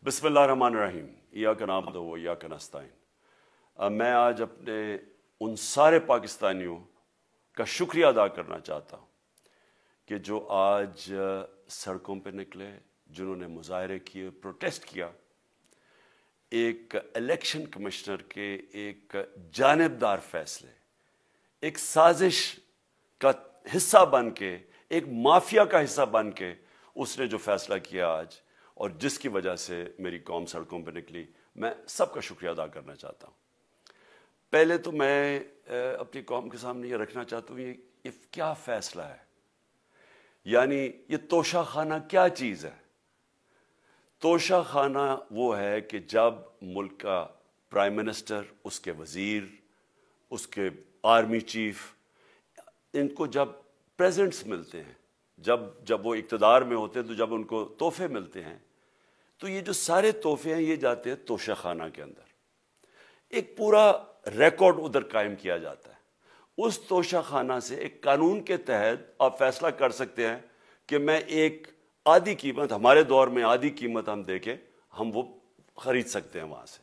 بسم اللہ الرحمن الرحیم ایاک نعبد و ایاک نستعین۔ میں آج اپنے ان سارے پاکستانیوں کا شکریہ ادا کرنا چاہتا ہوں کہ جو آج سڑکوں پہ نکلے، جنہوں نے مظاہرے کیے، پروٹیسٹ کیا، ایک الیکشن کمشنر کے ایک جانبدار فیصلے، ایک سازش کا حصہ بن کے، ایک مافیا کا حصہ بن کے اس نے جو فیصلہ کیا آج، اور جس کی وجہ سے میری قوم سڑکوں پہ نکلی، میں سب کا شکریہ ادا کرنا چاہتا ہوں۔ پہلے تو میں اپنی قوم کے سامنے یہ رکھنا چاہتا ہوں یہ کیا فیصلہ ہے، یعنی یہ توشہ خانہ کیا چیز ہے۔ توشہ خانہ وہ ہے کہ جب ملک کا پرائم منسٹر، اس کے وزیر، اس کے آرمی چیف، ان کو جب پریزنٹس ملتے ہیں، جب وہ اقتدار میں ہوتے ہیں، تو جب ان کو تحفے ملتے ہیں، تو یہ جو سارے تحفے ہیں یہ جاتے ہیں توشہ خانہ کے اندر۔ ایک پورا ریکارڈ ادھر قائم کیا جاتا ہے۔ اس توشہ خانہ سے ایک قانون کے تحت آپ فیصلہ کر سکتے ہیں کہ میں ایک آدھی قیمت، ہمارے دور میں آدھی قیمت ہم دے کے ہم وہ خرید سکتے ہیں وہاں سے۔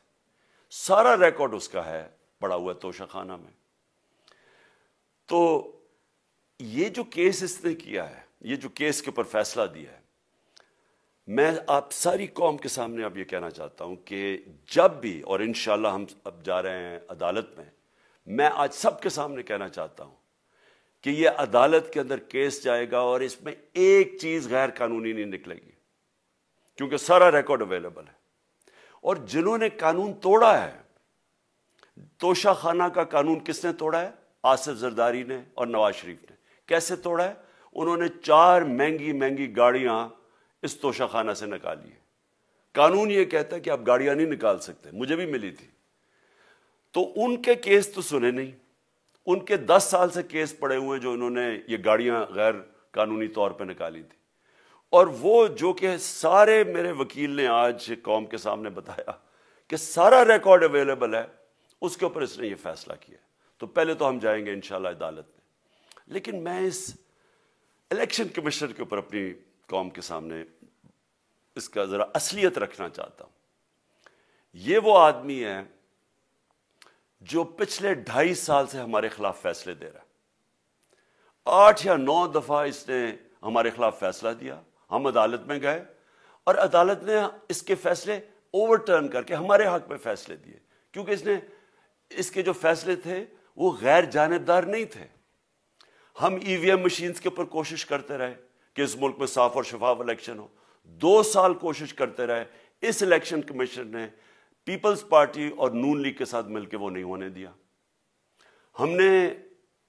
سارا ریکارڈ اس کا ہے پڑا ہوا توشہ خانہ میں۔ تو یہ جو کیس اس نے کیا ہے، یہ جو کیس کے اوپر فیصلہ دیا ہے، میں آپ ساری قوم کے سامنے اب یہ کہنا چاہتا ہوں کہ جب بھی، اور انشاءاللہ ہم اب جا رہے ہیں عدالت میں آج سب کے سامنے کہنا چاہتا ہوں کہ یہ عدالت کے اندر کیس جائے گا اور اس میں ایک چیز غیر قانونی نہیں نکلے گی، کیونکہ سارا ریکارڈ اویلیبل ہے۔ اور جنہوں نے قانون توڑا ہے، توشہ خانہ کا قانون کس نے توڑا ہے؟ آصف زرداری نے اور نواز شریف نے۔ کیسے توڑا ہے؟ انہوں نے 4 مہنگی گاڑیاں اس توشہ خانہ سے نکالی ہے۔ قانون یہ کہتا ہے کہ آپ گاڑیاں نہیں نکال سکتے، مجھے بھی ملی تھی۔ تو ان کے کیس تو سنے نہیں، ان کے 10 سال سے کیس پڑے ہوئے جو انہوں نے یہ گاڑیاں غیر قانونی طور پہ نکالی تھی۔ اور وہ جو کہ سارے میرے وکیل نے آج قوم کے سامنے بتایا کہ سارا ریکارڈ اویلیبل ہے، اس کے اوپر اس نے یہ فیصلہ کیا۔ تو پہلے تو ہم جائیں گے انشاءاللہ عدالت میں، لیکن میں اس الیکشن کمشنر کے اوپر اپنی قوم کے سامنے اس کا ذرا اصلیت رکھنا چاہتا ہوں۔ یہ وہ آدمی ہے جو پچھلے 2.5 سال سے ہمارے خلاف فیصلے دے رہا ہے۔ 8 یا 9 دفعہ اس نے ہمارے خلاف فیصلہ دیا، ہم عدالت میں گئے اور عدالت نے اس کے فیصلے اوور ٹرن کر کے ہمارے حق میں فیصلے دیے، کیونکہ اس کے جو فیصلے تھے وہ غیر جانبدار نہیں تھے۔ ہم EVM مشینز کے اوپر کوشش کرتے رہے کہ اس ملک میں صاف اور شفاف الیکشن ہو، 2 سال کوشش کرتے رہے۔ اس الیکشن کمیشن نے پیپلز پارٹی اور نون لیگ کے ساتھ مل کے وہ نہیں ہونے دیا۔ ہم نے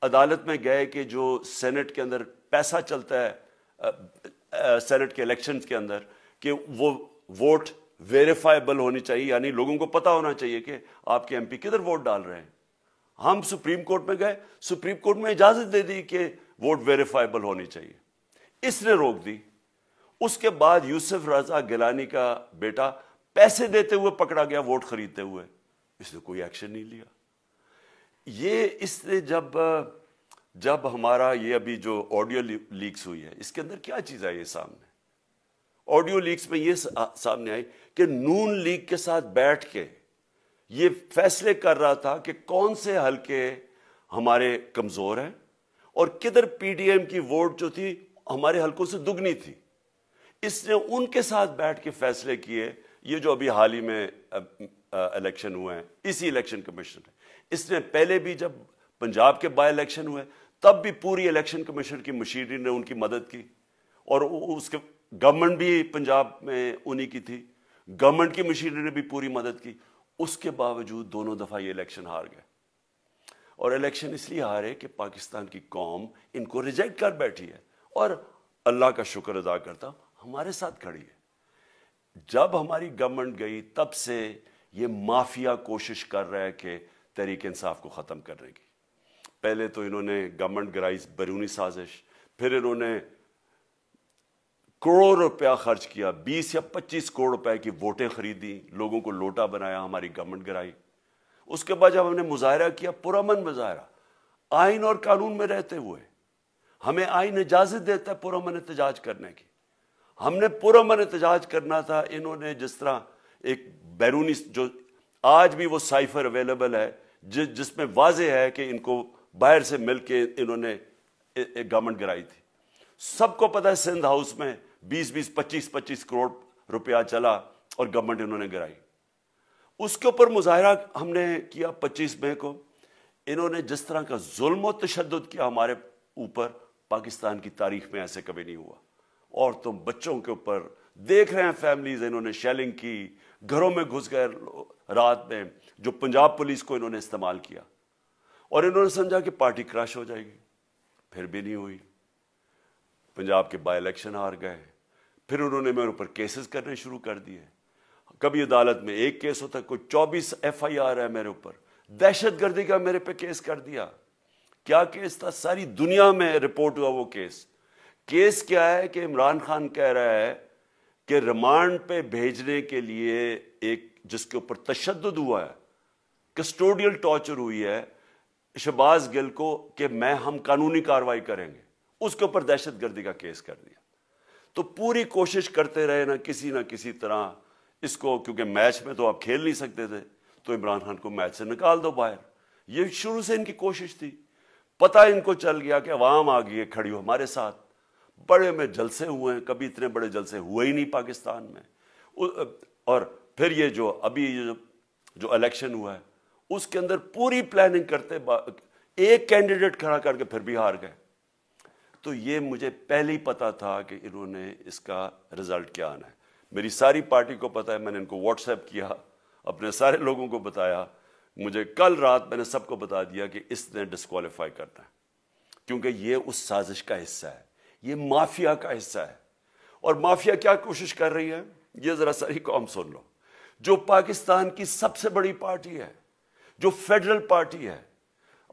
عدالت میں گئے کہ جو سینٹ کے اندر پیسہ چلتا ہے، سینٹ کے الیکشنز کے اندر، کہ وہ ووٹ ویریفائبل ہونی چاہیے، یعنی لوگوں کو پتہ ہونا چاہیے کہ آپ کے MP کدھر ووٹ ڈال رہے ہیں۔ ہم سپریم کورٹ میں گئے، سپریم کورٹ میں اجازت دے دی کہ ووٹ ویریفائبل ہونی چاہیے، اس نے روک دی۔ اس کے بعد یوسف رضا گیلانی کا بیٹا پیسے دیتے ہوئے پکڑا گیا ووٹ خریدتے ہوئے، اس نے کوئی ایکشن نہیں لیا۔ یہ اس نے جب ہمارا یہ ابھی جو آڈیو لیکس ہوئی ہے، اس کے اندر کیا چیز آئی ہے سامنے؟ آڈیو لیکس میں یہ سامنے آئی کہ نون لیگ کے ساتھ بیٹھ کے یہ فیصلے کر رہا تھا کہ کون سے حلقے ہمارے کمزور ہیں اور کدھر PDM کی ووٹ جو تھی ہمارے حلقوں سے دگنی تھی۔ اس نے ان کے ساتھ بیٹھ کے فیصلے کیے۔ یہ جو ابھی حال ہی میں الیکشن ہوئے ہیں، اسی الیکشن کمیشن ہے۔ اس نے پہلے بھی جب پنجاب کے بائی الیکشن ہوئے تب بھی پوری الیکشن کمیشن کی مشینری نے ان کی مدد کی، اور اس کے گورنمنٹ بھی پنجاب میں انہی کی تھی، گورنمنٹ کی مشینری نے بھی پوری مدد کی۔ اس کے باوجود دونوں دفعہ یہ الیکشن ہار گئے، اور الیکشن اس لیے ہارے کہ پاکستان کی قوم ان کو ریجیکٹ کر بیٹھی ہے، اور اللہ کا شکر ادا کرتا ہوں ہمارے ساتھ کھڑی ہے۔ جب ہماری گورنمنٹ گئی تب سے یہ مافیا کوشش کر رہا ہے کہ تحریک انصاف کو ختم کرنے کی۔ پہلے تو انہوں نے گورنمنٹ گرائی بیرونی سازش، پھر انہوں نے کروڑ روپیہ خرچ کیا، 20 یا 25 کروڑ روپے کی ووٹیں خریدی، لوگوں کو لوٹا بنایا، ہماری گورنمنٹ گرائی۔ اس کے بعد جب ہم نے مظاہرہ کیا، پرامن مظاہرہ، آئین اور قانون میں رہتے ہوئے، ہمیں آئین اجازت دیتا ہے پرامن احتجاج کرنے کی، ہم نے پرامن احتجاج کرنا تھا۔ انہوں نے جس طرح ایک بیرونی جو آج بھی وہ سائفر اویلیبل ہے جس میں واضح ہے کہ ان کو باہر سے مل کے انہوں نے ایک گورنمنٹ گرائی تھی. سب کو پتہ ہے سندھ ہاؤس میں 20 25 کروڑ روپیہ چلا اور گورنمنٹ انہوں نے گرائی. اس کے اوپر مظاہرہ ہم نے کیا 25 مئی کو. انہوں نے جس طرح کا ظلم و تشدد کیا ہمارے اوپر پاکستان کی تاریخ میں ایسے کبھی نہیں ہوا. عورتوں بچوں کے اوپر دیکھ رہے ہیں فیملیز, انہوں نے شیلنگ کی, گھروں میں گھس گئے رات میں, جو پنجاب پولیس کو انہوں نے استعمال کیا اور انہوں نے سمجھا کہ پارٹی کراش ہو جائے گی. پھر بھی نہیں ہوئی. پنجاب کے بائی الیکشن ہار گئے. پھر انہوں نے میرے اوپر کیسز کرنے شروع کر دیے. کبھی عدالت میں ایک کیس ہوتا ہے, کوئی 24 FIR ہے میرے اوپر. دہشت گردی کا میرے پہ کیس کر دیا. کیا کیس تھا؟ ساری دنیا میں رپورٹ ہوا وہ کیس. کیس کیا ہے کہ عمران خان کہہ رہا ہے کہ ریمانڈ پہ بھیجنے کے لیے ایک جس کے اوپر تشدد ہوا ہے, کسٹوڈیل ٹارچر ہوئی ہے شہباز گل کو, کہ ہم قانونی کارروائی کریں گے, اس کے اوپر دہشت گردی کا کیس کر دیا. تو پوری کوشش کرتے رہے نہ کسی طرح اس کو, کیونکہ میچ میں تو آپ کھیل نہیں سکتے تھے, تو عمران خان کو میچ سے نکال دو باہر. یہ شروع سے ان کی کوشش تھی. پتہ ان کو چل گیا کہ عوام آ گئی ہے کھڑی ہو ہمارے ساتھ. بڑے میں جلسے ہوئے ہیں, کبھی اتنے بڑے جلسے ہوئے ہی نہیں پاکستان میں. اور پھر یہ جو ابھی جو الیکشن ہوا ہے اس کے اندر پوری پلاننگ کرتے ایک کینڈیڈیٹ کھڑا کر کے پھر بھی ہار گئے. تو یہ مجھے پہلے ہی پتا تھا کہ انہوں نے اس کا رزلٹ کیا آنا ہے. میری ساری پارٹی کو پتا ہے, میں نے ان کو واٹس ایپ کیا, اپنے سارے لوگوں کو بتایا. مجھے کل رات میں نے سب کو بتا دیا کہ اس نے ڈسکوالیفائی کرنا ہے, کیونکہ یہ اس سازش کا حصہ ہے, یہ مافیا کا حصہ ہے. اور مافیا کیا کوشش کر رہی ہے, یہ ذرا ساری قوم سن لو. جو پاکستان کی سب سے بڑی پارٹی ہے, جو فیڈرل پارٹی ہے,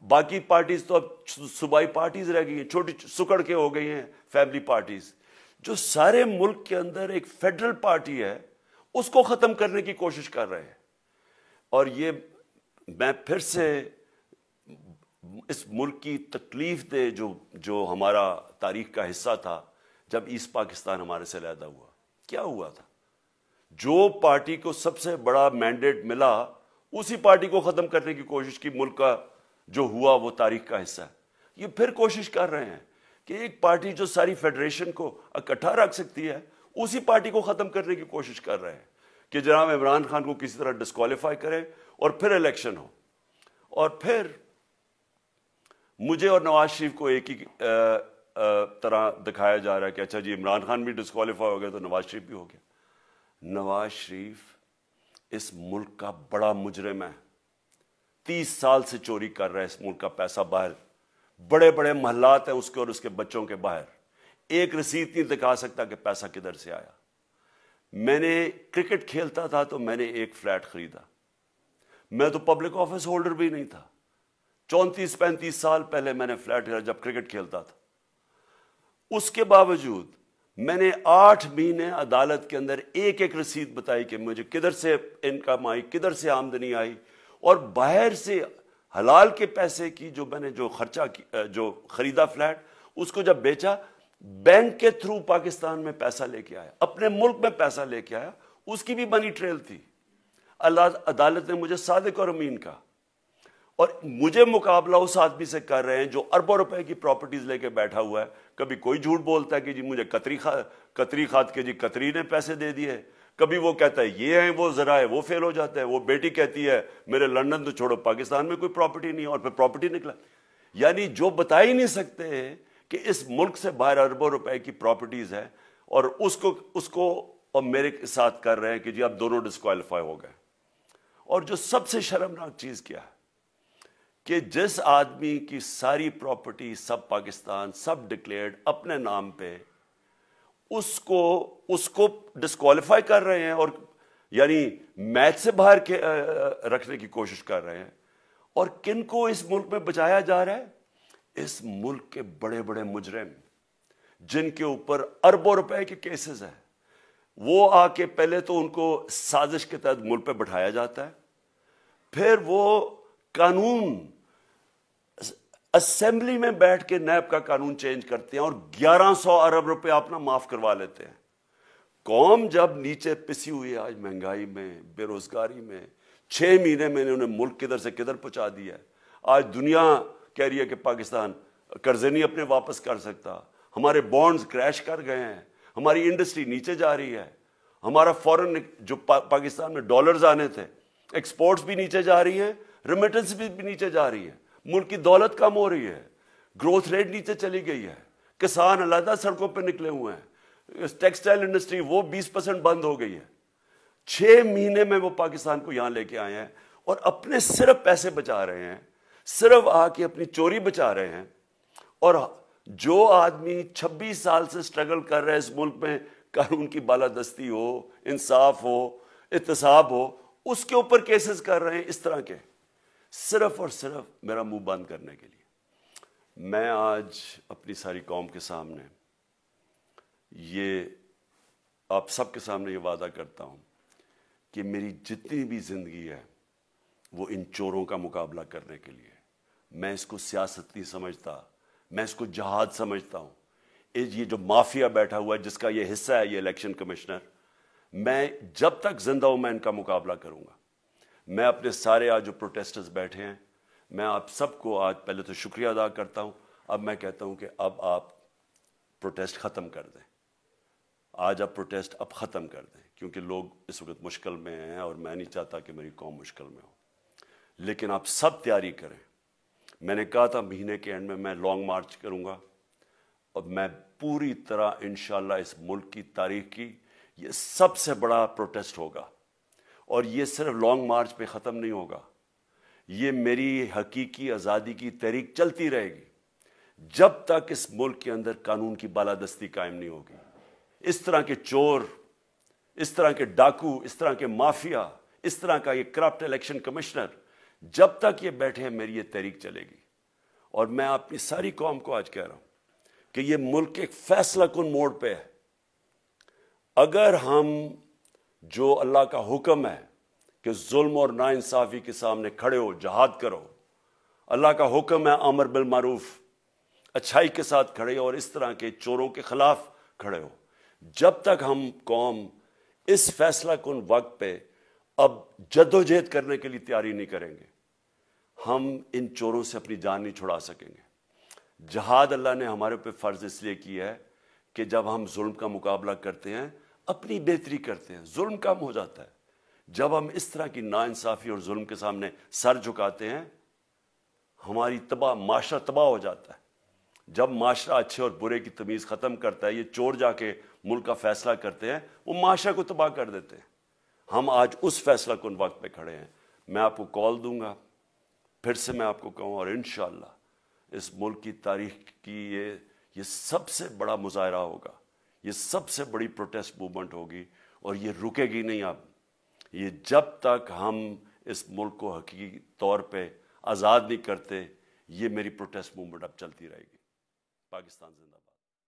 باقی پارٹیز تو اب صوبائی پارٹیز رہ گئی ہیں, چھوٹی سکڑ کے ہو گئی ہیں فیملی پارٹیز. جو سارے ملک کے اندر ایک فیڈرل پارٹی ہے, اس کو ختم کرنے کی کوشش کر رہے ہیں. اور یہ میں پھر سے اس ملک کی تکلیف دے جو ہمارا تاریخ کا حصہ تھا, جب ایسٹ پاکستان ہمارے سے علیحدہ ہوا, کیا ہوا تھا؟ جو پارٹی کو سب سے بڑا مینڈیٹ ملا اسی پارٹی کو ختم کرنے کی کوشش کی. ملک کا جو ہوا وہ تاریخ کا حصہ ہے. یہ پھر کوشش کر رہے ہیں کہ ایک پارٹی جو ساری فیڈریشن کو اکٹھا رکھ سکتی ہے, اسی پارٹی کو ختم کرنے کی کوشش کر رہے ہیں کہ جناب عمران خان کو کسی طرح ڈسکوالیفائی کرے اور پھر الیکشن ہو. اور پھر مجھے اور نواز شریف کو ایک ہی طرح دکھایا جا رہا ہے کہ اچھا جی عمران خان بھی ڈسکوالیفائی ہو گیا تو نواز شریف بھی ہو گیا. نواز شریف اس ملک کا بڑا مجرم ہے. 30 سال سے چوری کر رہا ہے اس ملک کا پیسہ باہر. بڑے بڑے محلات ہیں اس کے اور اس کے بچوں کے باہر. ایک رسید نہیں دکھا سکتا کہ پیسہ کدھر سے آیا. میں نے کرکٹ کھیلتا تھا تو میں نے ایک فلیٹ خریدا. میں تو پبلک آفس ہولڈر بھی نہیں تھا. 34-35 سال پہلے میں نے فلیٹ خریدا جب کرکٹ کھیلتا تھا. اس کے باوجود میں نے 8 مہینے عدالت کے اندر ایک رسید بتائی کہ مجھے کدھر سے انکم آئی, کدھر سے آمدنی آئی, اور باہر سے حلال کے پیسے کی جو میں نے جو خریدا فلیٹ, اس کو جب بیچا بینک کے تھرو پاکستان میں پیسہ لے کے آیا, اپنے ملک میں پیسہ لے کے آیا. اس کی بھی منی ٹریل تھی. عدالت نے مجھے صادق اور امین کہا, اور مجھے مقابلہ اس آدمی سے کر رہے ہیں جو اربوں روپے کی پراپرٹیز لے کے بیٹھا ہوا ہے. کبھی کوئی جھوٹ بولتا ہے کہ جی مجھے قطری خات کے جی قطری نے پیسے دے دیے, کبھی وہ کہتا ہے یہ ہیں وہ ذرائع, وہ فیل ہو جاتا ہے. وہ بیٹی کہتی ہے میرے لندن تو چھوڑو پاکستان میں کوئی پراپرٹی نہیں, اور پھر پراپرٹی نکلا. یعنی جو بتا ہی نہیں سکتے کہ اس ملک سے باہر اربوں روپے کی پراپرٹیز ہے, اور اس کو اور میرے ساتھ کر رہے ہیں کہ جی اب دونوں ڈسکوالیفائی ہو گئے. اور جو سب سے شرمناک چیز کیا ہے کہ جس آدمی کی ساری پراپرٹی سب پاکستان سب ڈکلیئرڈ اپنے نام پہ, اس کو ڈسکوالیفائی کر رہے ہیں, اور یعنی میچ سے باہر رکھنے کی کوشش کر رہے ہیں. اور کن کو اس ملک میں بچایا جا رہا ہے؟ اس ملک کے بڑے بڑے مجرم جن کے اوپر اربوں روپے کے کیسز ہیں, وہ آ کے پہلے تو ان کو سازش کے تحت ملک پہ بٹھایا جاتا ہے, پھر وہ قانون اسمبلی میں بیٹھ کے نیب کا قانون چینج کرتے ہیں اور 1100 ارب روپے اپنا معاف کروا لیتے ہیں. قوم جب نیچے پسی ہوئی ہے آج مہنگائی میں، بے روزگاری میں، 6 مہینے میں انہوں نے ملک کدھر سے کدھر پہنچا دیا ہے. آج دنیا کہہ رہی ہے کہ پاکستان قرضے نہیں اپنے واپس کر سکتا، ہمارے بانڈز کریش کر گئے ہیں، ہماری انڈسٹری نیچے جا رہی ہے، ہمارا فورن جو پاکستان میں ڈالرز آنے تھے ایکسپورٹس بھی نیچے جا رہی ہیں، ریمیٹنس بھی نیچے جا رہی ہے، ملک کی دولت کم ہو رہی ہے، گروتھ ریٹ نیچے چلی گئی ہے، کسان علیحدہ سڑکوں پہ نکلے ہوئے ہیں، ٹیکسٹائل انڈسٹری وہ 20% بند ہو گئی ہے. 6 مہینے میں وہ پاکستان کو یہاں لے کے آئے ہیں اور اپنے صرف پیسے بچا رہے ہیں، صرف آ کے اپنی چوری بچا رہے ہیں. اور جو آدمی 26 سال سے سٹرگل کر رہے ہیں اس ملک میں، قانون کی بالادستی ہو، انصاف ہو، احتساب ہو، اس کے اوپر کیسز کر رہے ہیں اس طرح کے، صرف اور صرف میرا منہ بند کرنے کے لیے. میں آج اپنی ساری قوم کے سامنے یہ آپ سب کے سامنے یہ وعدہ کرتا ہوں کہ میری جتنی بھی زندگی ہے وہ ان چوروں کا مقابلہ کرنے کے لیے. میں اس کو سیاست نہیں سمجھتا، میں اس کو جہاد سمجھتا ہوں. یہ جو مافیا بیٹھا ہوا ہے جس کا یہ حصہ ہے یہ الیکشن کمشنر، میں جب تک زندہ ہوں میں ان کا مقابلہ کروں گا. میں اپنے سارے آج جو پروٹیسٹرز بیٹھے ہیں، میں آپ سب کو آج پہلے تو شکریہ ادا کرتا ہوں. اب میں کہتا ہوں کہ اب آپ پروٹیسٹ ختم کر دیں. آج آپ پروٹیسٹ اب ختم کر دیں، کیونکہ لوگ اس وقت مشکل میں ہیں اور میں نہیں چاہتا کہ میری قوم مشکل میں ہو. لیکن آپ سب تیاری کریں. میں نے کہا تھا مہینے کے اینڈ میں لانگ مارچ کروں گا، اور میں پوری طرح انشاءاللہ اس ملک کی تاریخ کی یہ سب سے بڑا پروٹیسٹ ہوگا. اور یہ صرف لانگ مارچ پہ ختم نہیں ہوگا، یہ میری حقیقی آزادی کی تحریک چلتی رہے گی جب تک اس ملک کے اندر قانون کی بالادستی قائم نہیں ہوگی. اس طرح کے چور، اس طرح کے ڈاکو، اس طرح کے مافیا، اس طرح کا یہ کرپٹ الیکشن کمشنر، جب تک یہ بیٹھے ہیں میری یہ تحریک چلے گی. اور میں اپنی ساری قوم کو آج کہہ رہا ہوں کہ یہ ملک ایک فیصلہ کن موڑ پہ ہے. اگر ہم جو اللہ کا حکم ہے کہ ظلم اور ناانصافی کے سامنے کھڑے ہو، جہاد کرو، اللہ کا حکم ہے امر بالمعروف، اچھائی کے ساتھ کھڑے ہو اور اس طرح کے چوروں کے خلاف کھڑے ہو، جب تک ہم قوم اس فیصلہ کن وقت پہ اب جدوجہد کرنے کے لیے تیاری نہیں کریں گے، ہم ان چوروں سے اپنی جان نہیں چھڑا سکیں گے. جہاد اللہ نے ہمارے پہ فرض اس لیے کیا ہے کہ جب ہم ظلم کا مقابلہ کرتے ہیں اپنی بہتری کرتے ہیں، ظلم کم ہو جاتا ہے. جب ہم اس طرح کی ناانصافی اور ظلم کے سامنے سر جھکاتے ہیں ہماری معاشرہ تباہ ہو جاتا ہے. جب معاشرہ اچھے اور برے کی تمیز ختم کرتا ہے، یہ چور جا کے ملک کا فیصلہ کرتے ہیں، وہ معاشرہ کو تباہ کر دیتے ہیں. ہم آج اس فیصلہ کن وقت پہ کھڑے ہیں. میں آپ کو کال دوں گا، پھر سے میں آپ کو کہوں، اور انشاءاللہ اس ملک کی تاریخ کی یہ سب سے بڑا مظاہرہ ہوگا، یہ سب سے بڑی پروٹیسٹ موومنٹ ہوگی، اور یہ رکے گی نہیں. اب یہ جب تک ہم اس ملک کو حقیقی طور پہ آزاد نہیں کرتے، یہ میری پروٹیسٹ موومنٹ اب چلتی رہے گی. پاکستان زندہ باد.